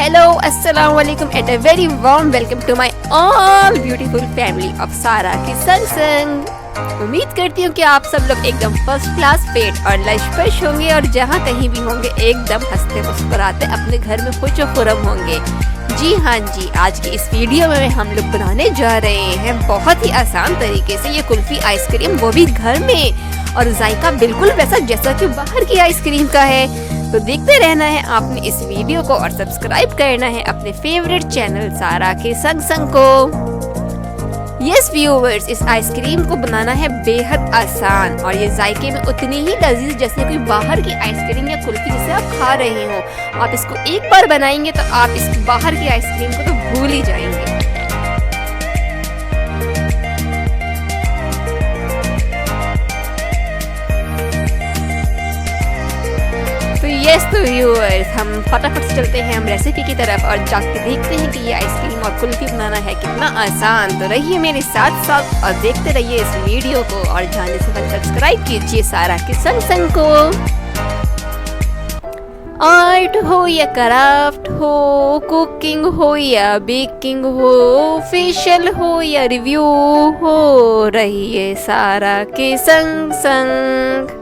Hello, assalamu alaikum and a very warm welcome to my all beautiful family of सारा की संग। उम्मीद करती हूँ कि आप सब लोग एकदम फर्स्ट क्लास पेट और लशपश होंगे और जहाँ कहीं भी होंगे एकदम हंसते मुस्कुराते अपने घर में खुश और खुरम होंगे। जी हाँ जी, आज की इस वीडियो में हम लोग बनाने जा रहे हैं बहुत ही आसान तरीके से ये कुल्फी आइसक्रीम, वो भी घर में, और जायका बिल्कुल वैसा जैसा कि बाहर की आइसक्रीम का है। तो देखते रहना है आपने इस वीडियो को और सब्सक्राइब करना है अपने फेवरेट चैनल सारा के संग को। यस व्यूअर्स, इस आइसक्रीम को बनाना है बेहद आसान और ये जायके में उतनी ही लजीज जैसे कोई बाहर की आइसक्रीम या कुल्फी जिसे आप खा रहे हो। आप इसको एक बार बनाएंगे तो आप इस बाहर की आइसक्रीम को तो भूल ही जाएंगे। तो व्यूअर्स, हम फटाफट से चलते हैं हम रेसिपी की तरफ और जाके देखते हैं कि ये आइसक्रीम और कुल्फी बनाना है कितना आसान। तो रहिए मेरे साथ साथ और देखते रहिए इस वीडियो को, और जाने से पहले सब्सक्राइब कीजिए सारा के संग को। आर्ट हो या क्राफ्ट हो, कुकिंग हो या बेकिंग हो, फेशियल हो या रिव्यू हो, रहिए सारा के संग।